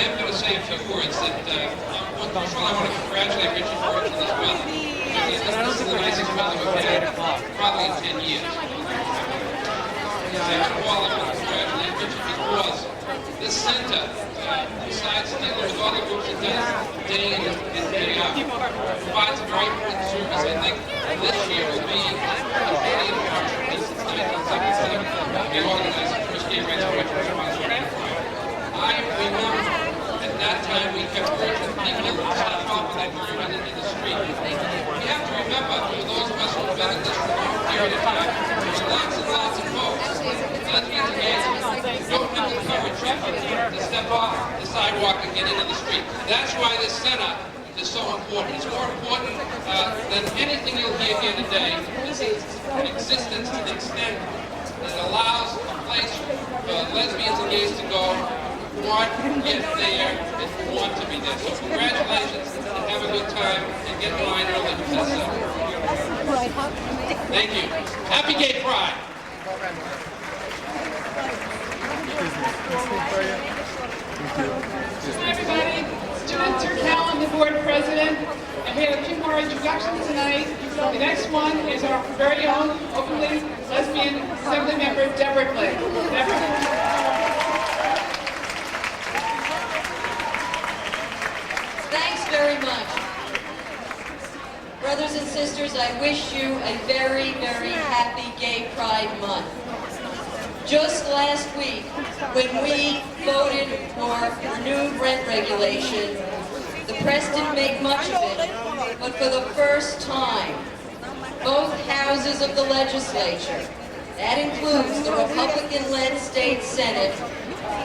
am going to say a few words that, first of all, I want to congratulate Richard Burton as well. This is the nicest weather we've had probably in 10 years. Second of all, I want to congratulate Richard because this center, besides dealing with all the groups it does day in and day out, provides a very important service. I think this year will be a day in March since 1977. We organized the first gay rights march in I remember at that time we kept urging people to stop off when they were running in the street. We have to remember, for those of us who have been in this long period of time, there are lots and lots of folks, lesbians and gays, don't have the courage to step off the sidewalk and get into the street. That's why this center is so important. It's more important than anything you'll hear here today. This is an existence to the extent that it allows a place for lesbians and gays to go who aren't yet there and who want to be there. So congratulations and have a good time and get in line early for this summer. Thank you. Happy Gay Pride. Hi everybody, Stuart Turkel, I'm the board president, and we have a few more introductions tonight. The next one is our very own openly lesbian assembly member, Deborah Blake. Thanks very much. Brothers and sisters, I wish you a very, very happy Gay Pride Month. Just last week, when we voted for renewed rent regulation, the press didn't make much of it, but for the first time, both houses of the legislature, that includes the Republican-led state Senate,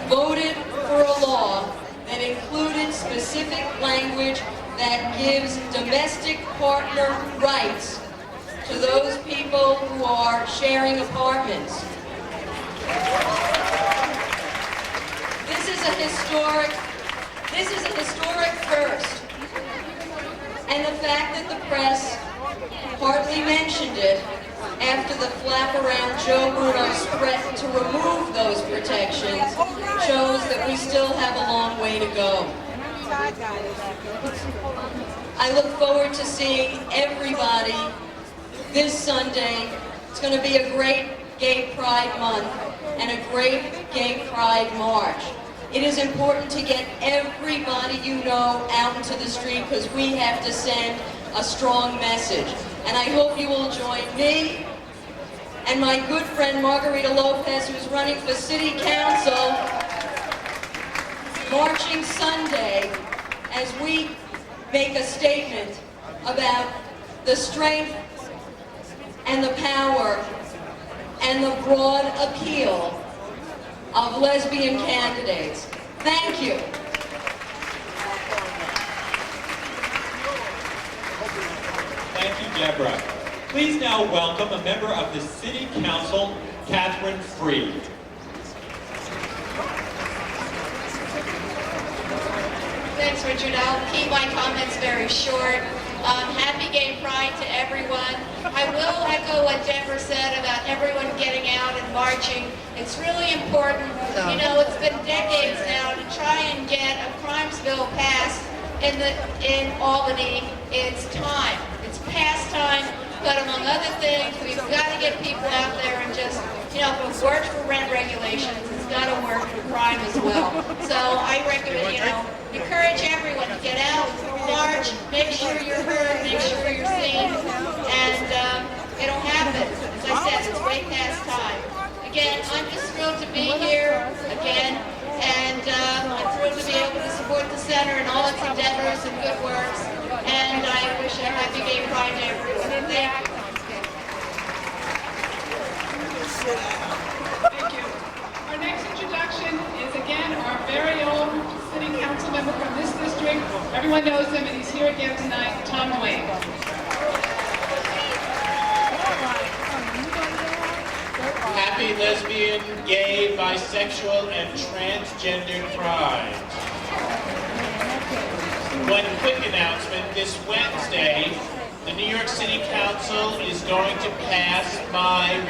voted for a law that included specific language that gives domestic partner rights to those people who are sharing apartments. This is a historic first. And the fact that the press hardly mentioned it after the flap around Joe Bruno's threat to remove those protections shows that we still have a long way to go. I look forward to seeing everybody this Sunday. It's going to be a great Gay Pride Month and a great Gay Pride March. It is important to get everybody you know out into the street because we have to send a strong message. And I hope you will join me and my good friend Margarita Lopez, who's running for City Council, marching Sunday as we make a statement about the strength and the power and the broad appeal of lesbian candidates. Thank you. Thank you, Deborah. Please now welcome a member of the City Council, Catherine Freed. Thanks, Richard. I'll keep my comments very short. Happy Gay Pride to everyone. I will echo what Deborah said about everyone getting out and marching. It's really important. You know, it's been decades now to try and get a crimes bill passed in Albany. It's time. It's past time. But among other things, we've got to get people out there and just, you know, if it works for rent regulations, it's got to work for crime as well. So I recommend, you know, encourage everyone to get out, march, make sure you're heard, make sure you're seen, and it'll happen. As I said, it's way past time. Again, I'm just thrilled to be here again, and I'm thrilled to be able to support the center and all its endeavors and good works, and I wish a happy Gay Pride to everyone. Thank you. Thank you. Our next introduction is again our very own City Council member from this district. Everyone knows him and he's here again tonight, Tom Wayne. Happy lesbian, gay, bisexual, and transgender pride. One quick announcement, this Wednesday, the New York City Council is going to pass our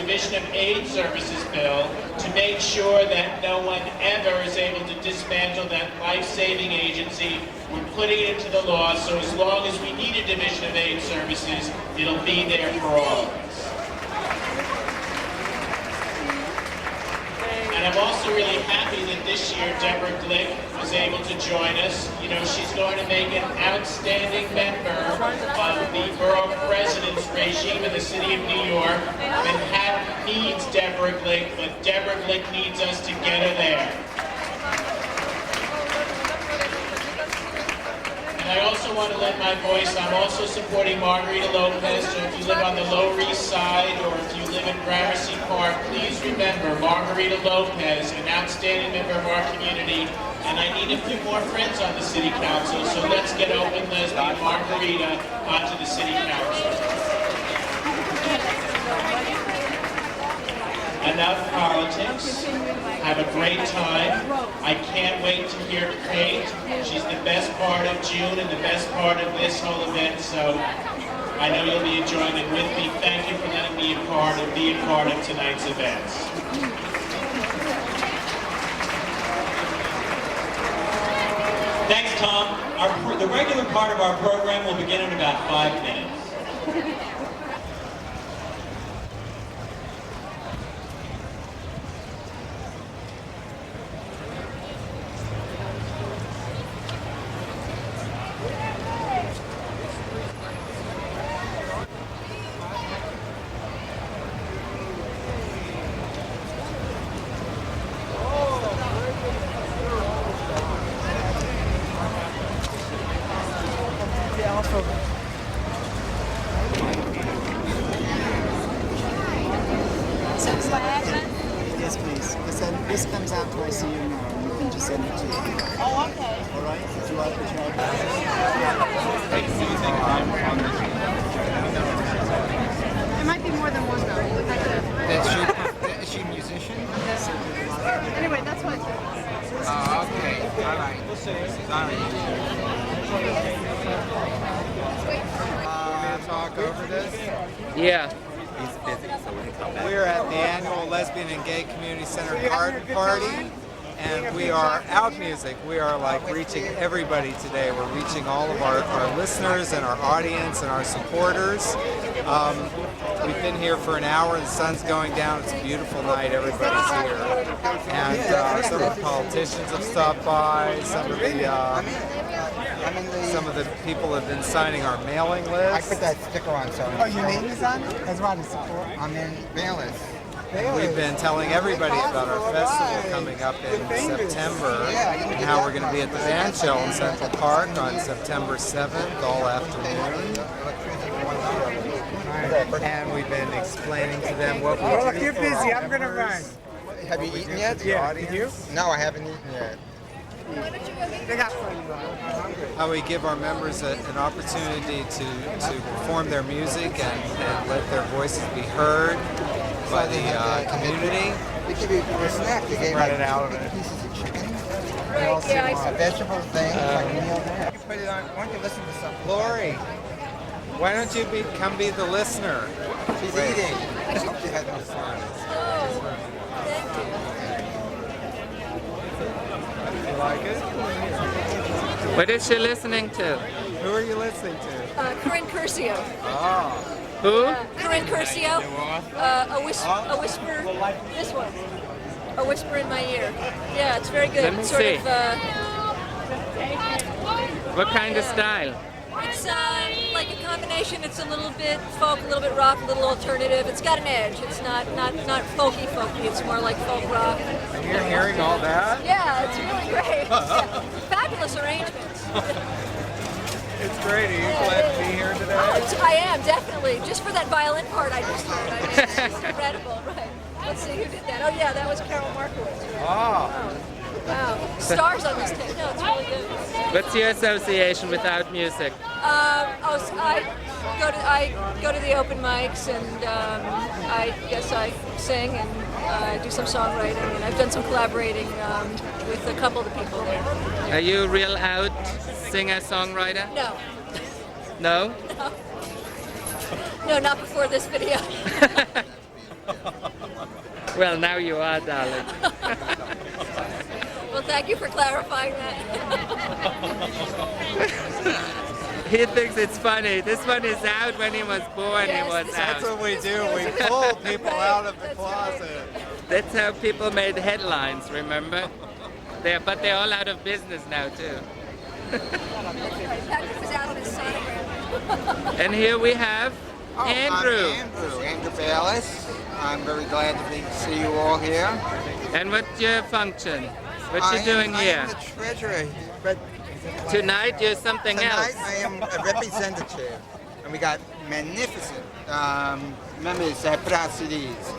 Division of Aid Services bill to make sure that no one ever is able to dismantle that life-saving agency. We're putting it into the law, so as long as we need a Division of Aid Services, it'll be there for all of us. And I'm also really happy that this year Deborah Glick was able to join us. You know, she's going to make an outstanding member of the Borough President's regime in the city of New York. Manhattan needs Deborah Glick, but Deborah Glick needs us to get her there. And I also want to lend my voice. I'm also supporting Margarita Lopez, so if you live on the Lower East Side or if you live in Gramercy Park, please remember Margarita Lopez, an outstanding member of our community. And I need a few more friends on the City Council, so let's get open lesbian Margarita onto the City Council. Enough politics. Have a great time. I can't wait to hear Kate. She's the best part of June and the best part of this whole event, so I know you'll be enjoying it with me. Thank you for letting me be a part of tonight's events. Thanks, Tom. The regular part of our program will begin in about 5 minutes. Yes, please. This comes out twice a year now. You can just send it to me. Oh, okay. All right? Would you like the job? There might be more than one though. Is she a musician? Anyway, that's what. Oh, okay. All right. Sorry. Talk over this? Yeah. We're at the annual Lesbian and Gay Community Center Garden Party, and we are out music. We are like reaching everybody today. We're reaching all of our listeners and our audience and our supporters. We've been here for an hour. The sun's going down. It's a beautiful night. Everybody's here. And some of the politicians have stopped by. Some of the people have been signing our mailing list. I put that sticker on, so. Oh, your name is on it? That's why to support. I'm in mail list. We've been telling everybody about our festival coming up in September and how we're going to be at the band shell in Central Park on September 7th all afternoon. And we've been explaining to them what we do. Well, if you're busy, I'm going to run. Have you eaten yet? Yeah, did you? No, I haven't eaten yet. They got for you. I'm hungry. How we give our members an opportunity to perform their music and let their voices be heard by the community. They give you a snack. They gave Running out of it. pieces of chicken. Yeah, A vegetable thing, like a meal there. You put it on. Why don't you listen to something? Lori, why don't you come be the listener? She's eating. I hope she had no fun. You like it? What is she listening to? Who are you listening to? Corinne Curcio. Oh. Who? Corinne Curcio. A whisper. This one. A whisper in my ear. Yeah, it's very good. Let me It's sort see. of. What kind of style? It's like a combination. It's a little bit folk, a little bit rock, a little alternative. It's got an edge. It's not folky. It's more like folk rock. And you're hearing all that? Yeah, it's really great. Fabulous arrangements. It's great. Are you glad to be here today? Oh, I am, definitely. Just for that violin part I just heard. I mean, it's incredible, right? Let's see who did that. Oh, yeah, that was Carol Markowitz. Oh. Wow. Stars on this tape. No, it's really good. What's your association with Out Music? So I go to the open mics, and I guess I sing and do some songwriting, and I've done some collaborating with a couple of the people there. Are you a real out singer-songwriter? No. No? No, not before this video. Well, now you are, darling. Well, thank you for clarifying that. He thinks it's funny. This one is out when he was born. Yes, he was That's out. what we do. We pull people out of the closet. That's how people made headlines. Remember? But they're all out of business now too. Patrick was out on his sonogram. And here we have Andrew. I'm Andrew Bayless. I'm very glad to see you all here. And what's your function? What you doing I here? am the treasurer, but Tonight you're something tonight else. I am a representative, and we got magnificent members that put out CDs.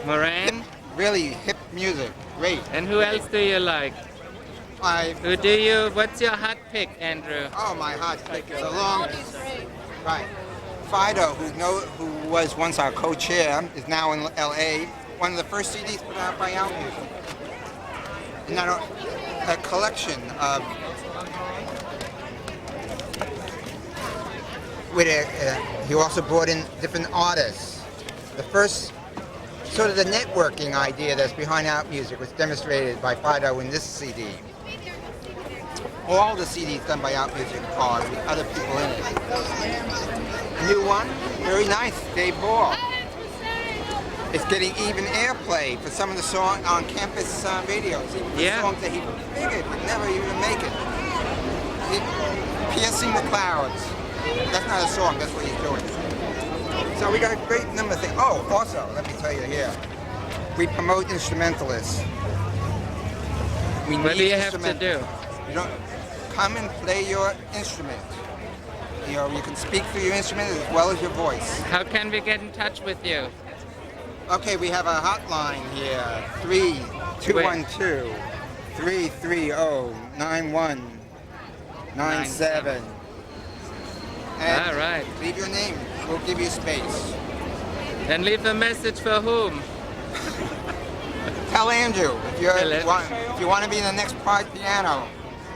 Moran. Really hip music, great. And who else do you like? What's your hot pick, Andrew? Oh, my hot pick is a long. Right. Fido, who was once our co-chair, is now in L.A. One of the first CDs put out by Out Music. And now a collection of he also brought in different artists. The first sort of the networking idea that's behind Out Music was demonstrated by Fido in this CD. All the CDs done by Out Music are with other people in it. A new one, very nice, Dave Ball. It's getting even airplay for some of the songs on campus radios. Even the songs that he figured would never even make it. Piercing the Clouds. That's not a song, that's what he's doing. So we got a great number of things. Oh, also, let me tell you here, we promote instrumentalists. What do you have to do? You don't come and play your instrument. You know, you can speak through your instrument as well as your voice. How can we get in touch with you? Okay, we have a hotline here, 212-330-9197. And all right. Leave your name. We'll give you space. And leave a message for whom? Tell Andrew if you want to be in the next Pride Piano.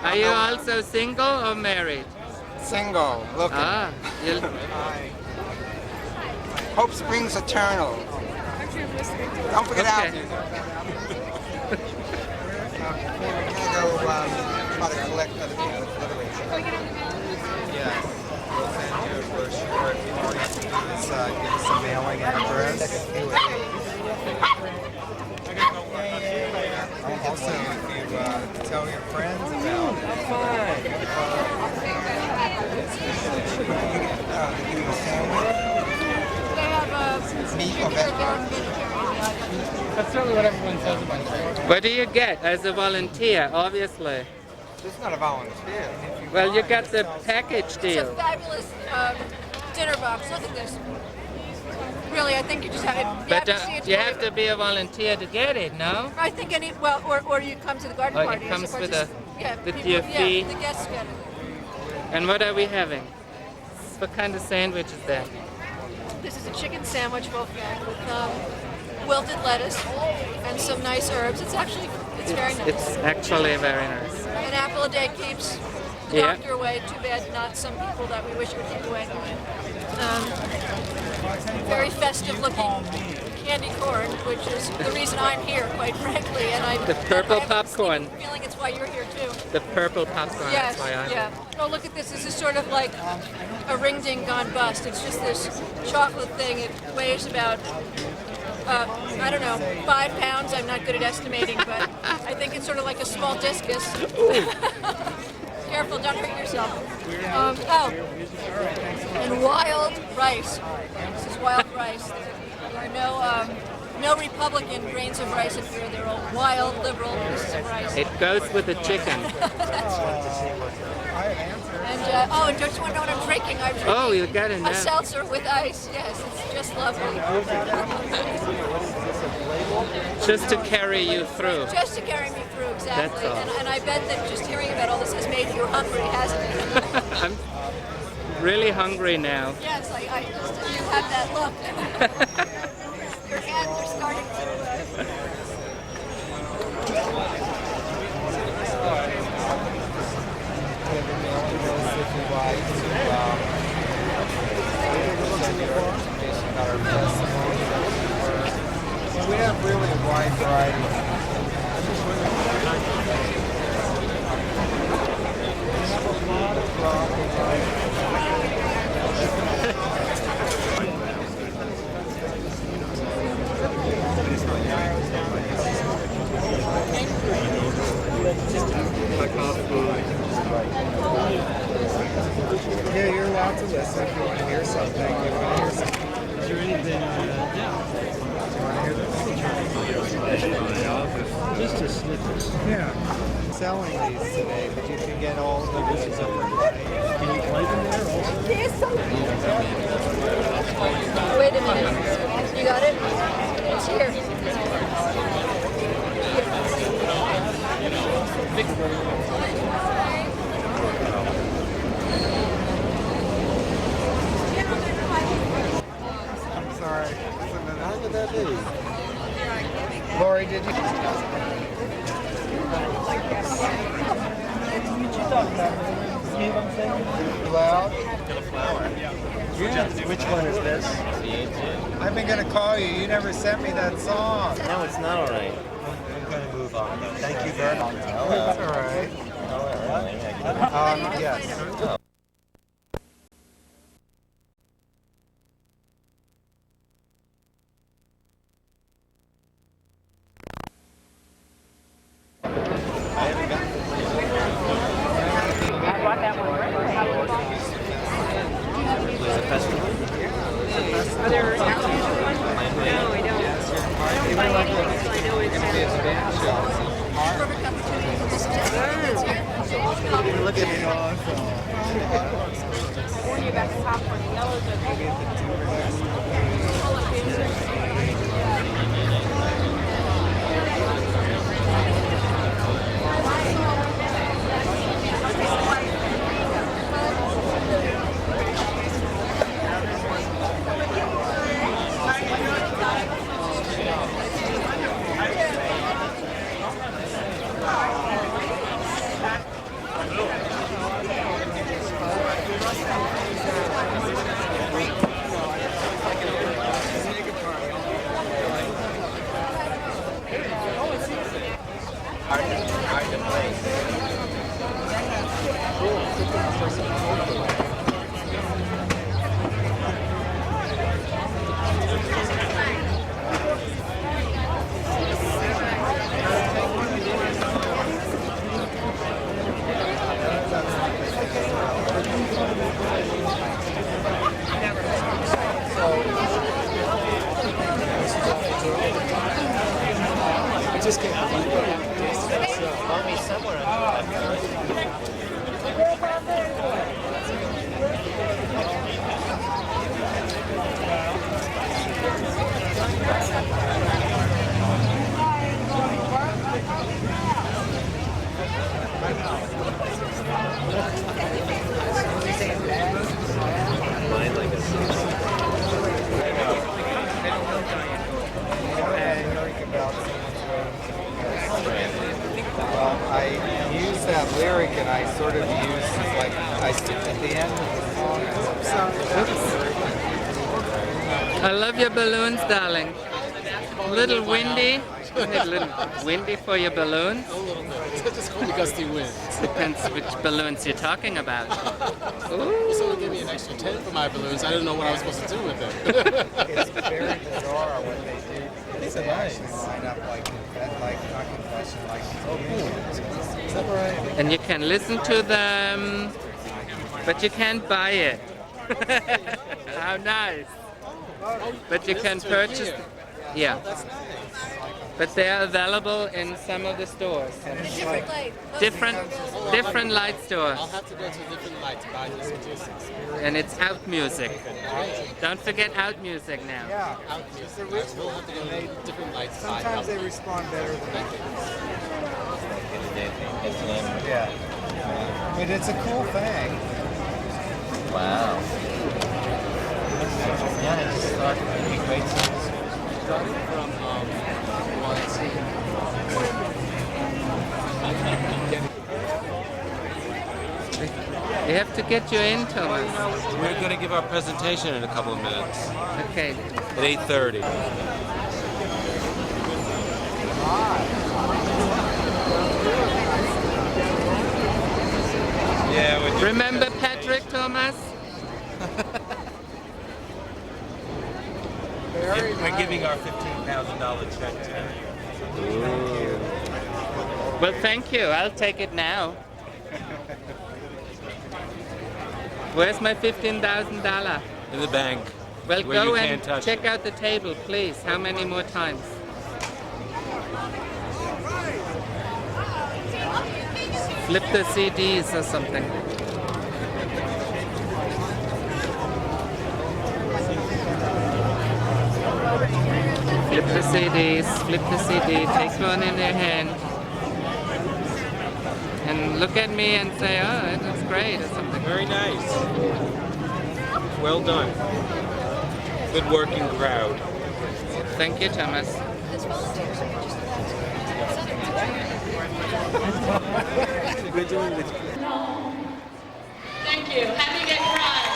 Are you also single or married? Single. Looking. Hope springs eternal. Don't forget Out Music. We're going to go try to collect other people's literature. Yeah. We'll send you a brochure. If you all you have to do is give us a mailing address. Also, if you tell your friends about it. Meat or vegetable? That's certainly what everyone says about it. What do you get as a volunteer, obviously? This is not a volunteer. Well, you got the package It's a deal. fabulous dinner box. Look at this. Really, I think you just have, But to see it. you have to be a volunteer to get it, no? I think or you come to the garden Oh, party. it comes with people, your fee. the guests get it. And what are we having? What kind of sandwich is that? This is a chicken sandwich, Wolfgang, with wilted lettuce and some nice herbs. It's very nice. It's actually very nice. An apple a day keeps the Yeah. doctor away. Too bad not some people that we wish would keep away. Very festive looking candy corn, which is the reason I'm here, quite frankly. And The purple I have popcorn. a feeling it's why you're here too. The purple popcorn, Yes, that's why I'm yeah. Oh, look at this. This is sort of like a ring ding gone bust. It's just this chocolate thing. It weighs about, I don't know, 5 pounds. I'm not good at estimating, but I think it's sort of like a small discus. Careful, don't hurt yourself. And wild rice. This is wild rice. There are no Republican grains of rice in here. They're all wild, liberal pieces of rice. It goes with the chicken. And and don't you want to know what I'm drinking? I'm drinking Oh, you got it now. a seltzer with ice. Yes, it's just lovely. Just to carry you through. Just to carry me through, exactly. That's all. And I bet that just hearing about all this has made you hungry, hasn't it? I'm really hungry now. Yes, I just, you have that look. Your hands are starting to... we have really a wide variety. We have a lot of rock and yeah, you're allowed to listen if you want to hear something. You want to hear something? Is there anything? Yeah. You want to hear this? Just a snippet. Yeah. Selling these today, but you can get all the versions of them. Can you play them there also? Wait a minute. You got it? It's here. I'm sorry. How did that be? Lori, did you? Loud? Which one is this? I've been gonna call you. You never sent me that song. No, it's not all right. I'm going to move on. Thank you very much. That's all right. Yes. Look at me. Just can't find me somewhere. Mine like this. I use that lyric and I sort of use like I at the end of the song. I love your balloons, darling. A little windy. Isn't it a little windy for your balloons? A little bit. It's just only gusty winds. Depends which balloons you're talking about. Ooh. Someone gave me an extra 10 for my balloons. I didn't know what I was supposed to do with them. It's very bizarre what they do. These are They nice. actually line up like not confession, like Is that right? And you can listen to them, but you can't buy it. How nice. But you can purchase them. Yeah. That's nice. But they are available in some of the stores. Different light stores. I'll have to go to different lights to buy this too. And it's out music. Don't forget out music now. yeah. Out music. We'll have to go to different lights to buy Sometimes out. they respond better than others. It's lemon. Yeah. But it's a cool thing. Wow. Yeah, it's starting to be great. Starting from You have to get you in, Thomas. We're going to give our presentation in a couple of minutes Okay. at 8:30. Yeah. Remember Patrick, Thomas? We're giving our $15,000 check to you. Well, thank you. I'll take it now. Where's my $15,000? In the bank. Well, where go you and can't touch check it. out the table, please. How many more times? Flip the CDs or something. Flip the CDs, flip the CD, take one in your hand. And look at me and say, oh, it looks great or something. Very nice. Well done. Good working crowd. Thank you, Thomas. We're doing it. Thank you. Happy Gay Pride.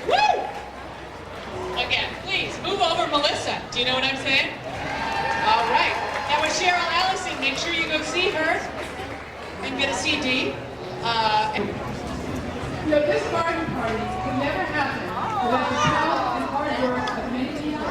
Woo! Again, please move over, Melissa. Do you know what I'm saying? All right. Now with Cheryl Allison, make sure you go see her and get a CD. This garden party could never happen without the talent and hard work of many people.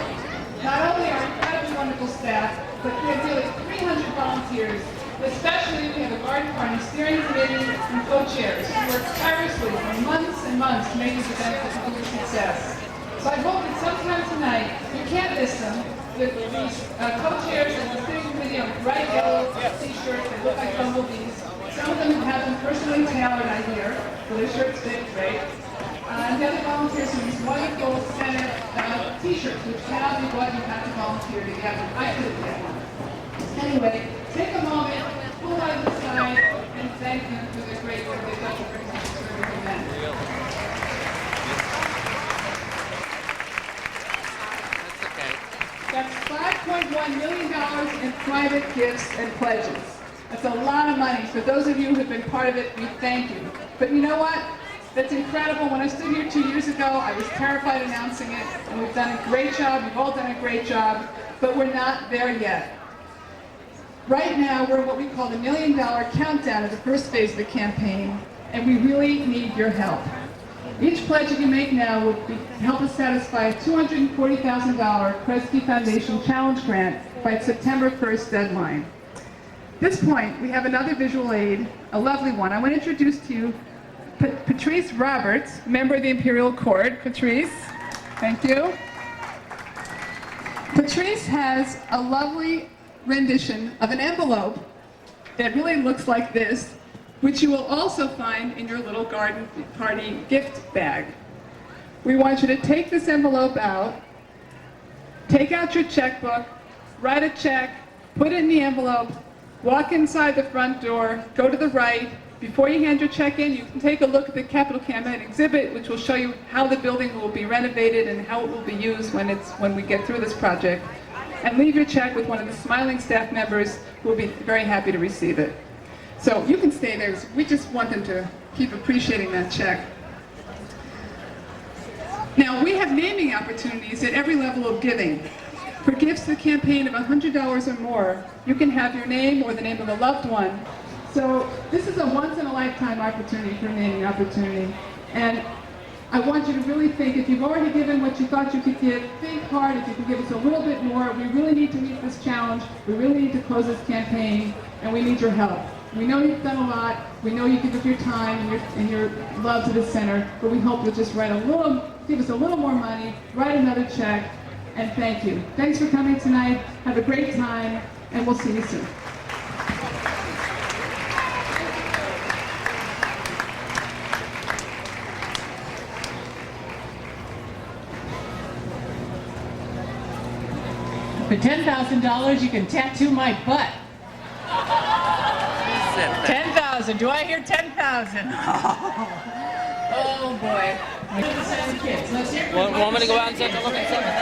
Not only our incredibly wonderful staff, but we have nearly 300 volunteers. Especially, we have a garden party steering committee and co-chairs who work tirelessly for months and months to make this event a complete success. So I hope that sometime tonight, you can't miss them, with these co-chairs and the steering committee on bright yellow t-shirts that look like bumblebees. Some of them have them personally tailored, I hear, so their shirts fit great. And the other volunteers have these wonderful center t-shirts, which cannot be bought. You have to volunteer to get them. I couldn't get one. Anyway, take a moment, pull out the side, and thank them for their great work they've done to bring such a service event. That's $5.1 million in private gifts and pledges. That's a lot of money. For those of you who have been part of it, we thank you. But you know what? That's incredible. When I stood here 2 years ago, I was terrified announcing it, and we've done a great job. You've all done a great job, but we're not there yet. Right now, we're in what we call the $1 million countdown of the first phase of the campaign, and we really need your help. Each pledge that you make now will help us satisfy a $240,000 Kresge Foundation Challenge Grant by its September 1st deadline. At this point, we have another visual aid, a lovely one. I want to introduce to you Patrice Roberts, member of the Imperial Court. Patrice, thank you. Patrice has a lovely rendition of an envelope that really looks like this, which you will also find in your little garden party gift bag. We want you to take this envelope out, take out your checkbook, write a check, put it in the envelope, walk inside the front door, go to the right. Before you hand your check in, you can take a look at the Capitol Campaign exhibit, which will show you how the building will be renovated and how it will be used when we get through this project. And leave your check with one of the smiling staff members who will be very happy to receive it. So you can stay there. We just want them to keep appreciating that check. Now, we have naming opportunities at every level of giving. For gifts to the campaign of $100 or more, you can have your name or the name of a loved one. So this is a once-in-a-lifetime opportunity for a naming opportunity. And I want you to really think, if you've already given what you thought you could give, think hard if you can give us a little bit more. We really need to meet this challenge. We really need to close this campaign, and we need your help. We know you've done a lot. We know you give us your time and your love to the center, but we hope you'll just give us a little more money, write another check, and thank you. Thanks for coming tonight. Have a great time, and we'll see you soon. For $10,000, you can tattoo my butt. 10,000. Do I hear 10,000? Oh boy. Want me to go out and take a look at something?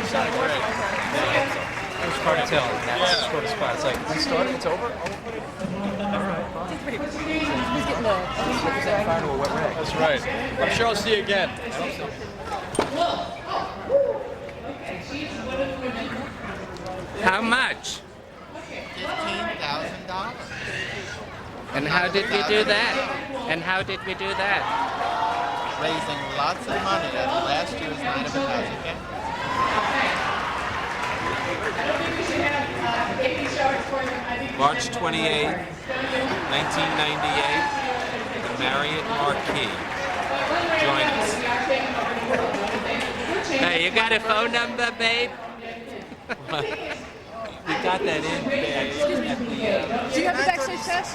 Sounded great. hard to tell. That's the shortest spot. It's like, we started, it's over? All right. Who's getting the... Fire to a wet rag. That's right. I'm sure I'll see you again. How much? $15,000. And how did we do that? And how did we do that? Raising lots of money at last year's Night of a Thousand Candles. March 28, 1998, the Marriott Marquis. Join us. Hey, you got a phone number, babe? We got that in Do you have a backstage pass?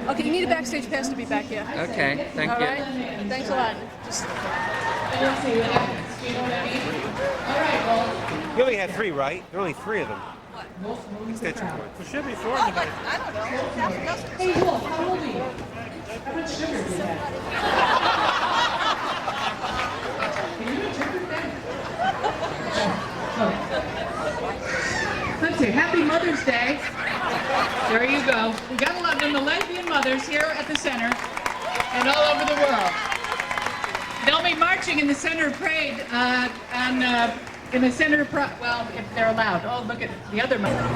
Okay, you need a backstage pass to be back here. Okay, thank you. All right? Thanks a lot. Just... You only had 3, right? There are only 3 of them. Extension cords. There should be 4 in the back. I don't know. Hey, Wolf, how old are you? How much sugar do you have? Can you interpret that? Let's see. Happy Mother's Day. There you go. We gotta love them, the lesbian mothers here at the center and all over the world. They'll be marching in the center parade in the center, well, if they're allowed. Oh, look at the other mother.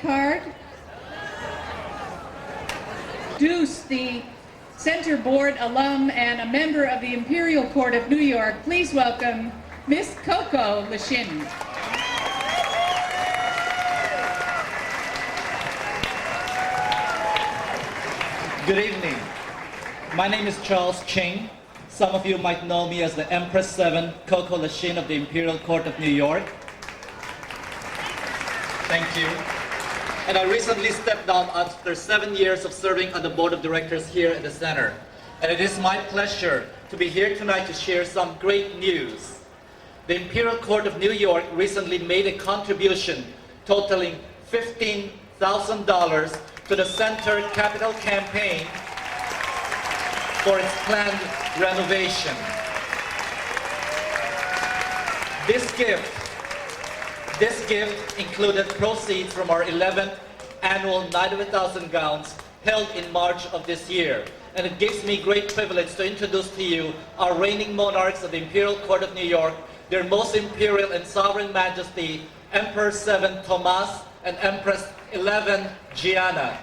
Card. Deuce, the Center Board alum and a member of the Imperial Court of New York, please welcome Miss Coco Lashin. Good evening. My name is Charles Ching. Some of you might know me as the Empress 7 Coco Lashin of the Imperial Court of New York. Thank you. And I recently stepped down after 7 years of serving on the board of directors here at the center. And it is my pleasure to be here tonight to share some great news. The Imperial Court of New York recently made a contribution totaling $15,000 to the Center Capital Campaign for its planned renovation. This gift included proceeds from our 11th annual Night of a Thousand Gowns held in March of this year. And it gives me great privilege to introduce to you our reigning monarchs of the Imperial Court of New York, their most imperial and sovereign majesty, Emperor 7 Tomas and Empress 11 Gianna.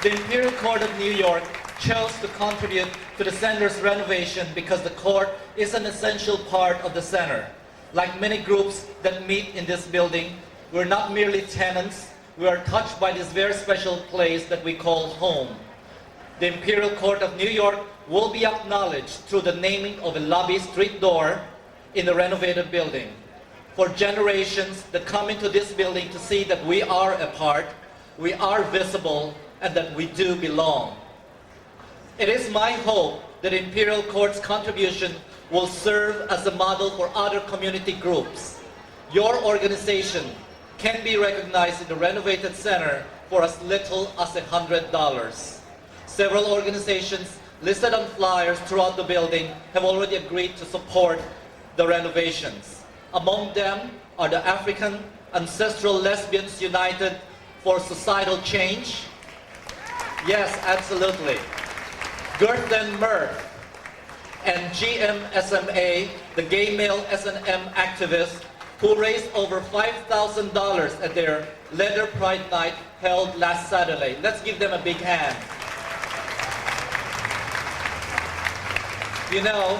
The Imperial Court of New York chose to contribute to the center's renovation because the court is an essential part of the center. Like many groups that meet in this building, we're not merely tenants, we are touched by this very special place that we call home. The Imperial Court of New York will be acknowledged through the naming of a lobby street door in the renovated building. For generations that come into this building to see that we are a part, we are visible, and that we do belong. It is my hope that Imperial Court's contribution will serve as a model for other community groups. Your organization can be recognized in the renovated center for as little as $100. Several organizations listed on flyers throughout the building have already agreed to support the renovations. Among them are the African Ancestral Lesbians United for Societal Change. Yes, absolutely. Girth and Mirth, and GMSMA, the gay male S&M activists, who raised over $5,000 at their Leather Pride Night held last Saturday. Let's give them a big hand. You know,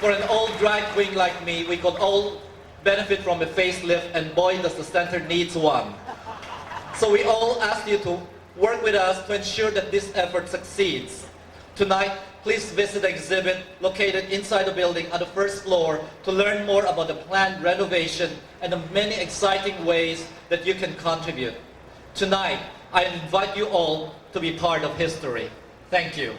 for an old drag queen like me, we could all benefit from a facelift, and boy, does the center needs one. So we all ask you to work with us to ensure that this effort succeeds. Tonight, please visit the exhibit located inside the building on the first floor to learn more about the planned renovation and the many exciting ways that you can contribute. Tonight, I invite you all to be part of history. Thank you.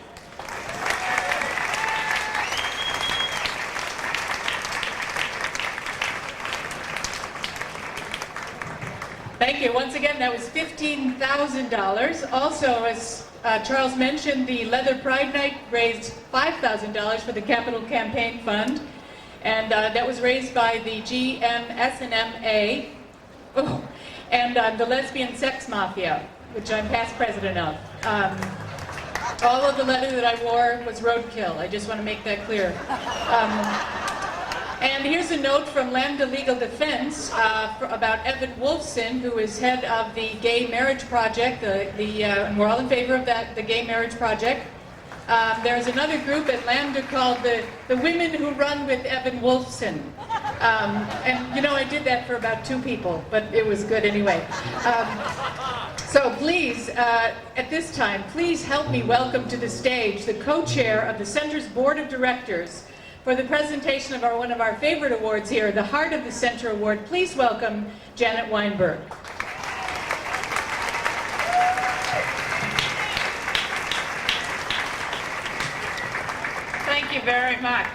Thank you. Once again, that was $15,000. Also, as Charles mentioned, the Leather Pride Night raised $5,000 for the Capital Campaign Fund, and that was raised by the GMSNMA and the Lesbian Sex Mafia, which I'm past president of. All of the leather that I wore was roadkill. I just want to make that clear. And here's a note from Lambda Legal Defense about Evan Wolfson, who is head of the Gay Marriage Project. And we're all in favor of that, the Gay Marriage Project. There's another group at Lambda called the Women Who Run with Evan Wolfson. And you know, I did that for about 2 people, but it was good anyway. So please, at this time, please help me welcome to the stage the co-chair of the Center's Board of Directors for the presentation of one of our favorite awards here, the Heart of the Center Award. Please welcome Janet Weinberg. Thank you very much.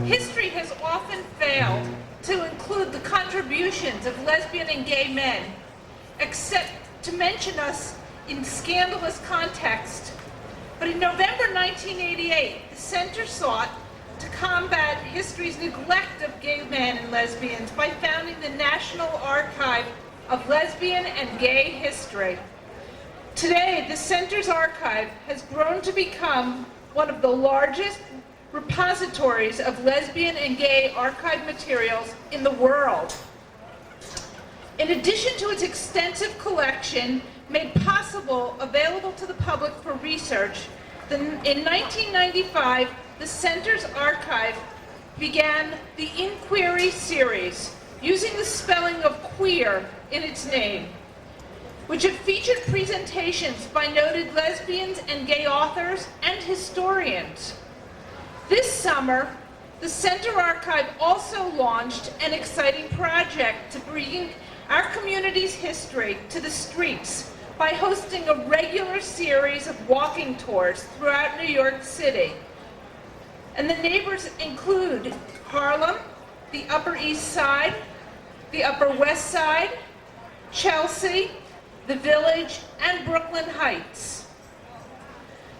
History has often failed to include the contributions of lesbian and gay men, except to mention us in scandalous context. But in November 1988, the Center sought to combat history's neglect of gay men and lesbians by founding the National Archive of Lesbian and Gay History. Today, the Center's archive has grown to become one of the largest repositories of lesbian and gay archive materials in the world. In addition to its extensive collection, made possible available to the public for research, in 1995, the Center's archive began the Inquiry series, using the spelling of queer in its name, which have featured presentations by noted lesbians and gay authors and historians. This summer, the Center Archive also launched an exciting project to bring our community's history to the streets by hosting a regular series of walking tours throughout New York City. And the neighbors include Harlem, the Upper East Side, the Upper West Side, Chelsea, the Village, and Brooklyn Heights.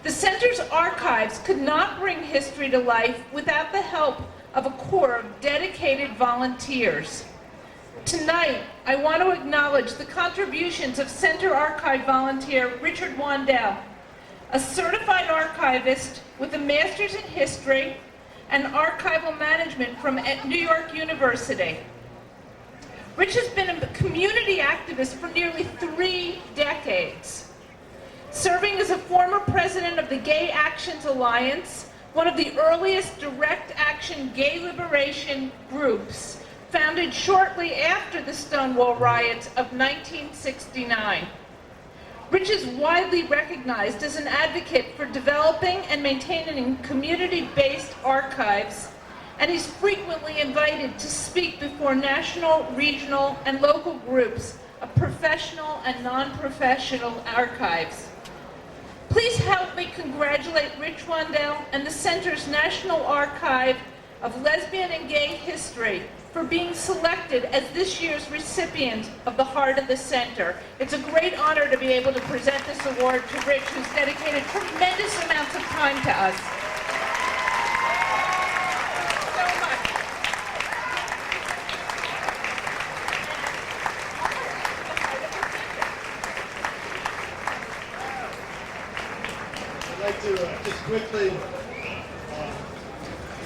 The center's archives could not bring history to life without the help of a corps of dedicated volunteers. Tonight, I want to acknowledge the contributions of Center Archive volunteer Richard Wandel, a certified archivist with a master's in history and archival management from New York University. Rich has been a community activist for nearly 3 decades, serving as a former president of the Gay Actions Alliance, one of the earliest direct action gay liberation groups, founded shortly after the Stonewall riots of 1969. Rich is widely recognized as an advocate for developing and maintaining community-based archives, and he's frequently invited to speak before national, regional, and local groups of professional and non-professional archives. Please help me congratulate Rich Wandel and the Center's National Archive of Lesbian and Gay History for being selected as this year's recipient of the Heart of the Center. It's a great honor to be able to present this award to Rich, who's dedicated tremendous amounts of time to us. I'd like to just quickly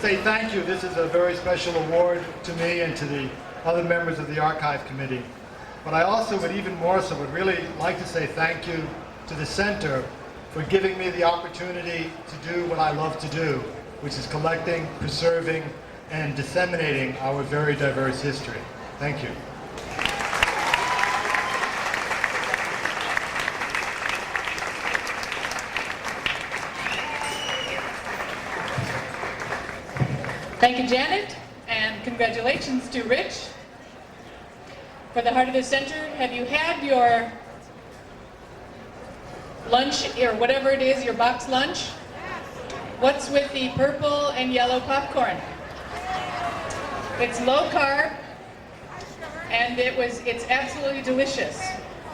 say thank you. This is a very special award to me and to the other members of the Archive Committee. But I also would even more so would really like to say thank you to the Center for giving me the opportunity to do what I love to do, which is collecting, preserving, and disseminating our very diverse history. Thank you. Thank you, Janet, and congratulations to Rich. For the Heart of the Center, have you had your lunch, or whatever it is, your box lunch? What's with the purple and yellow popcorn? It's low carb, and it's absolutely delicious.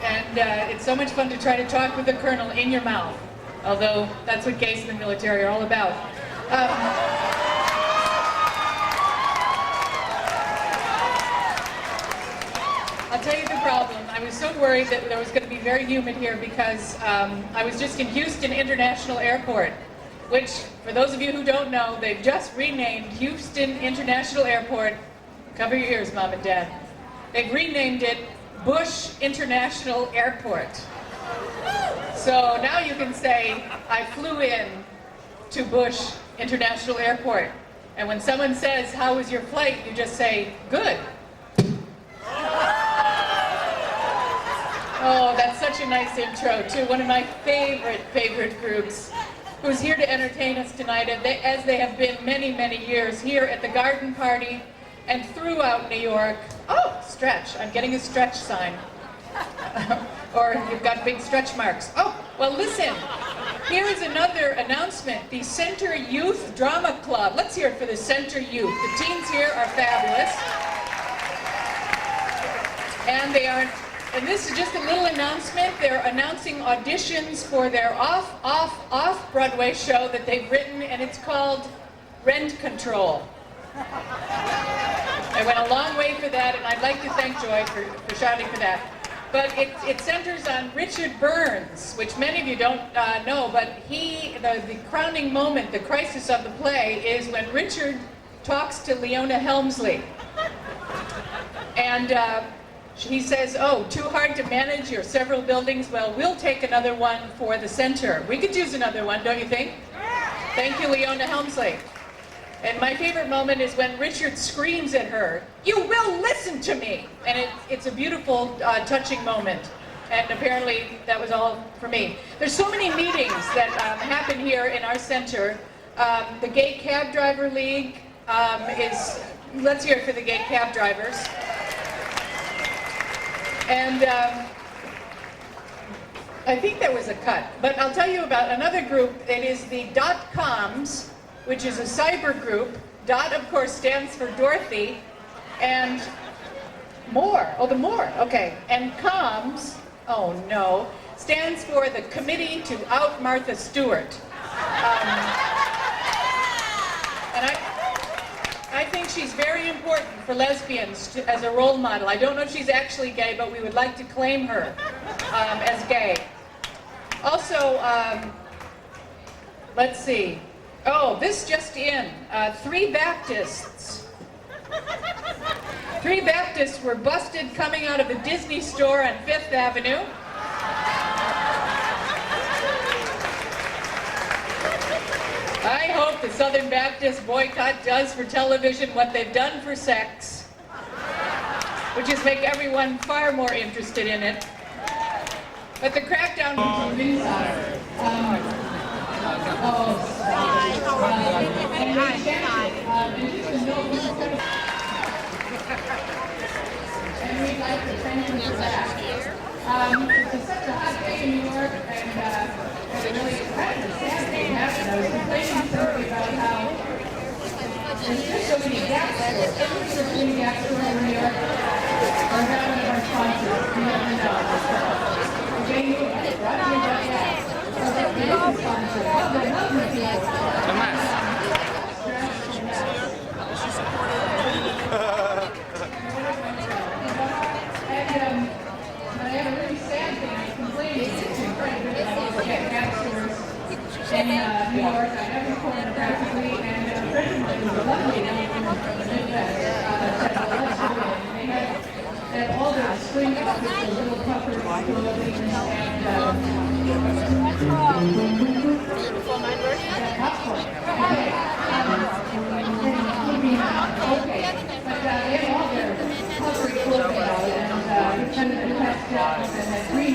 And it's so much fun to try to talk with the Colonel in your mouth, although that's what gays in the military are all about. I'll tell you the problem. I was so worried that it was going to be very humid here because I was just in Houston International Airport, which, for those of you who don't know, they've just renamed Houston International Airport. Cover your ears, Mom and Dad. They've renamed it Bush International Airport. So now you can say, I flew in to Bush International Airport. And when someone says, how was your flight? You just say, good. Oh, that's such a nice intro to one of my favorite groups who's here to entertain us tonight, as they have been many years here at the Garden Party and throughout New York. Oh, stretch. I'm getting a stretch sign. Or you've got big stretch marks. Oh, well listen, here is another announcement. The Center Youth Drama Club. Let's hear it for the Center Youth. The teens here are fabulous. And this is just a little announcement. They're announcing auditions for their off-Broadway show that they've written, and it's called Rent Control. I went a long way for that, and I'd like to thank Joy for shouting for that. But it centers on Richard Burns, which many of you don't know, but the crowning moment, the crisis of the play, is when Richard talks to Leona Helmsley. And he says, oh, too hard to manage your several buildings? Well, we'll take another one for the center. We could use another one, don't you think? Thank you, Leona Helmsley. And my favorite moment is when Richard screams at her, you will listen to me! And it's a beautiful, touching moment. And apparently that was all for me. There's so many meetings that happen here in our center. The Gay Cab Driver League let's hear it for the gay cab drivers. And I think there was a cut, but I'll tell you about another group. It is the .coms, which is a cyber group. Dot, of course, stands for Dorothy, And MORE, oh, the MORE, okay. And COMS, oh no, stands for the Committee to Out Martha Stewart. And I think she's very important for lesbians as a role model. I don't know if she's actually gay, but we would like to claim her as gay. Also, let's see. Oh, this just in. 3 Baptists. 3 Baptists were busted coming out of a Disney store on 5th Avenue. I hope the Southern Baptist boycott does for television what they've done for sex, which is make everyone far more interested in it. But the crackdown was inside. And we'd like to thank you for that. It's such a hot day in New York, and it really kind of a sad thing happened. I was complaining to somebody about how there's just so many Gap stores. Every so many Gap stores in New York are not one of our sponsors. You never know. Jay knew about it. Roger about that. Our amazing sponsor. Lovely, lovely people. I have a really sad thing. I complained to quite a bit about Gap stores in New York on every corner practically, and a friend of mine was a lovely lady from the Midwest said, well, let's do it. And they had all their spring outfits, the little puffers, clothing, and they had all their puffery clothing out, and pretended to test jobs, and had 3